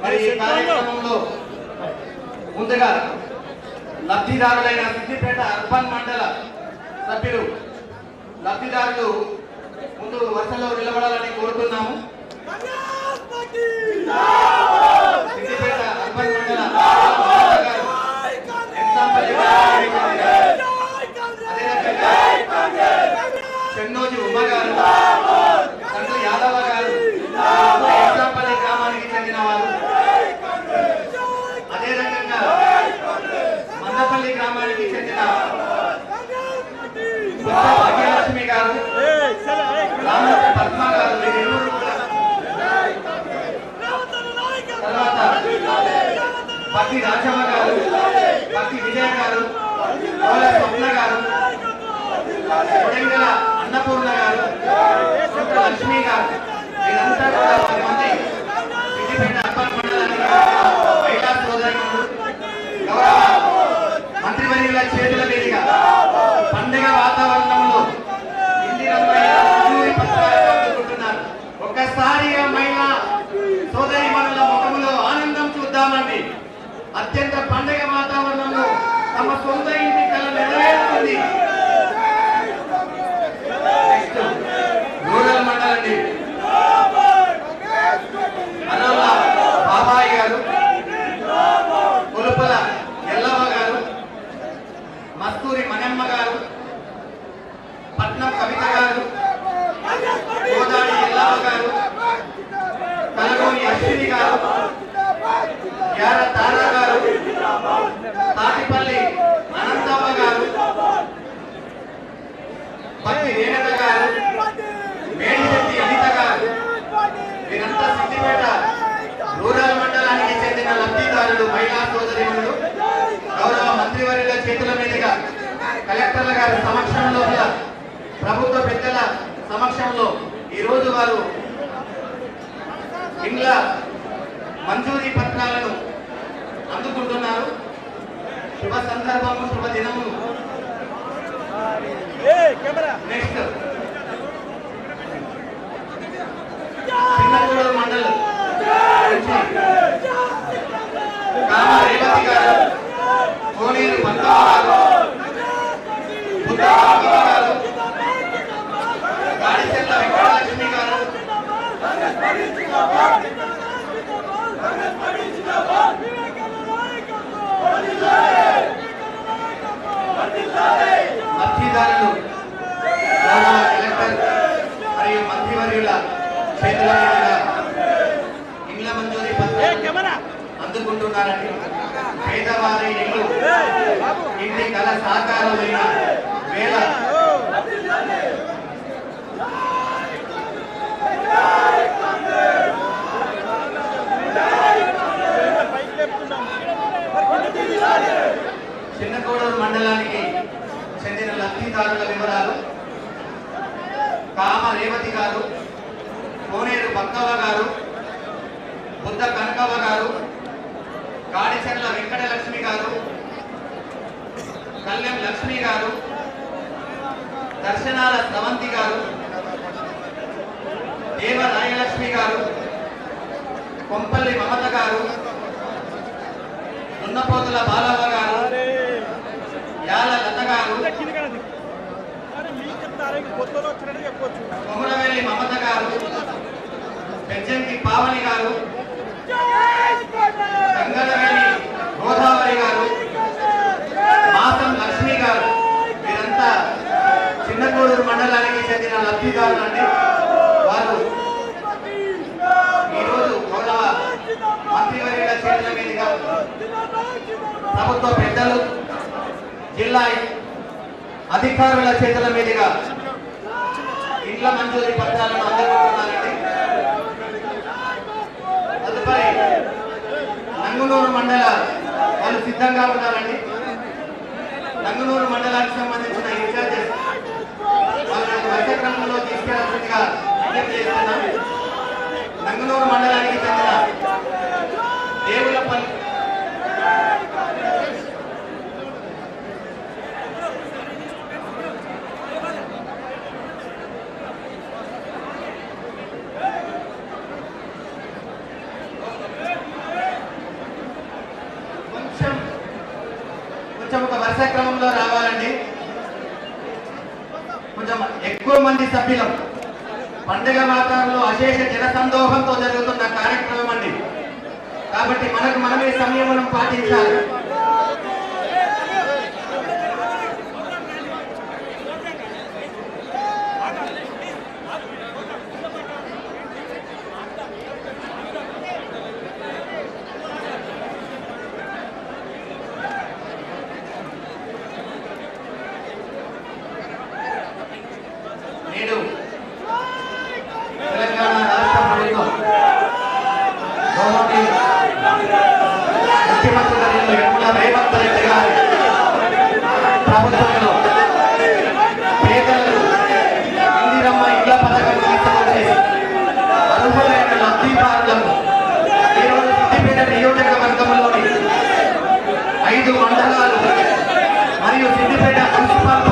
మరి ఈ కార్యక్రమంలో ముందుగా లబ్ధిదారులైన సిద్దిపేట అర్బన్ మండల సభ్యులు లబ్ధిదారులు ముందు వరుసలో నిలబడాలని కోరుతున్నాము. సిద్దిపేట అర్బన్ మండల చెన్నోజు ఉమ్మ గారు, సంతు యాదవ గారు ఎగ్జాంపల్లి గ్రామానికి చెందిన వారు, అదే రకంగా మందపల్లి గ్రామానికి చెందిన భాగ్యలక్ష్మి గారు, రామూర్తి పద్మ గారు, వీరిరువురు కూడా. తర్వాత పత్తి రాజమ్మ గారు, పత్తి విజయ గారు, స్వప్న గారు, కొడంగల అన్నపూర్ణ గారు, లక్ష్మి గారు, వీరంతా కూడా 10 మంది సిద్దిపేట అర్బన్ మండలానికి మహిళా సోదరులు గౌరవ మంత్రివర్యుల చేతుల మీదుగా పండుగ వాతావరణంలో ఇందిరమ్మ పత్రాలు అందుకుంటున్నారు. ఒక్కసారి మహిళా సోదరి మనుల ముఖంలో ఆనందం చూద్దామండి. అత్యంత పండుగ వాతావరణంలో తమ సొంత ఇంటి కళ నెరవేరుతుంది. రూరల్ మండలండి అన్నోళ్ళ బాబాయి గారు, కొలుపల ఎల్లమ్మ గారు, మస్తూరి మనమ్మ గారు, పట్నం కవిత గారు, గోదాడి ఎల్లమ్మ గారు, కలగోని అశ్విని గారు, యార తారా గారు, తాటిపల్లి అనంతమ్మ గారు, పత్తి రేణుక గారు, మేడిశెట్టి అనిత గారు, వీరంతా సిద్దిపేట రూరల్ మండలానికి చెందిన లబ్ధిదారులు మహిళా సోదరిమణులు. గౌరవ మంత్రివర్యుల చేతుల మీదుగా కలెక్టర్ల గారి సమక్షంలో ప్రభుత్వ పెద్దల సమక్షంలో ఈరోజు వారు ఇండ్ల మంజూరీ పత్రాలను అందుకుంటున్నారు. శుభ సందర్భము, శుభ దినము. నెక్స్ట్ చిన్నగూడూరు మండలం కామ రేవతి గారు, కోనేరు పద్మమ్మ గారు, బుద్ధమ్మ గారు, గాడిచెల్ల వెంకటలక్ష్మి గారు, లబ్ధిదారులు గౌరవ కలెక్టర్ మరియు మంత్రివర్యుల చేతుల మీదుగా ఇండ్ల మంజూరీ పత్రాలు అందుకుంటున్నారండి. పేదవారి ఇల్లు ఇంటి కళ సాకారమైన వేళ చిన్నగూడూరు మండలానికి చెందిన లబ్ధిదారుల వివరాలు: కామ రేవతి గారు, కోనేరు పక్కవ గారు, బుద్ధ కనకవ్వ గారు, గాడిచెర్ల వెంకటలక్ష్మి గారు, కళ్యాం లక్ష్మి గారు, దర్శనాల స్రవంతి గారు, దేవ రాయలక్ష్మి గారు, కొంపల్లి మమత గారు, దున్నపోతుల బాలవ్వ గారు, యాల లత గారు, కొమరవేలి మమత గారు, పెంచంకి పావని గారు, గంగలవేలి గోదావరి గారు, మాసం లక్ష్మి గారు, వీరంతా చిన్నగూడూరు మండలానికి చెందిన లబ్ధిదారులు అండి. వారు ఈరోజు గౌరవ మంత్రివర్యుల చేతుల మీదుగా ప్రభుత్వ పెద్దలు, జిల్లా అధికారుల చేతుల మీదుగా ఇండ్ల మంజూరీ పత్రాలను అందుకుంటున్నారండి. తదుపరి నంగునూరు మండల వాళ్ళు సిద్ధంగా ఉన్నారండి. నంగునూరు మండలానికి సంబంధించిన ఇన్ఛార్జెస్ వాళ్ళని వరుస క్రమంలో తీసుకెళ్లాల్సిందిగా విజ్ఞప్తి చేస్తున్నాం. నంగునూరు మండలానికి చెందిన దేవులపల్లి ఎక్కువ మంది సభ్యులం. పండుగ వాతావరణంలో అశేష జనసందోహంతో జరుగుతున్న కార్యక్రమం అండి. కాబట్టి మనకు మనమే సంయమనం పాటించాలి. నేడు తెలంగాణ రాష్ట్ర ప్రభుత్వం ముఖ్యమంత్రి వర్యులు యనమల రేవంత్ రెడ్డి గారి ప్రభుత్వంలో పేదలకు ఇందిరమ్మ ఇళ్ల పథకం తీసుకొచ్చి అర్హులైన లబ్ధిదారులకు ఈరోజు సిద్దిపేట నియోజకవర్గంలోని 5 మండలాలు మరియు సిద్దిపేట మున్సిపల్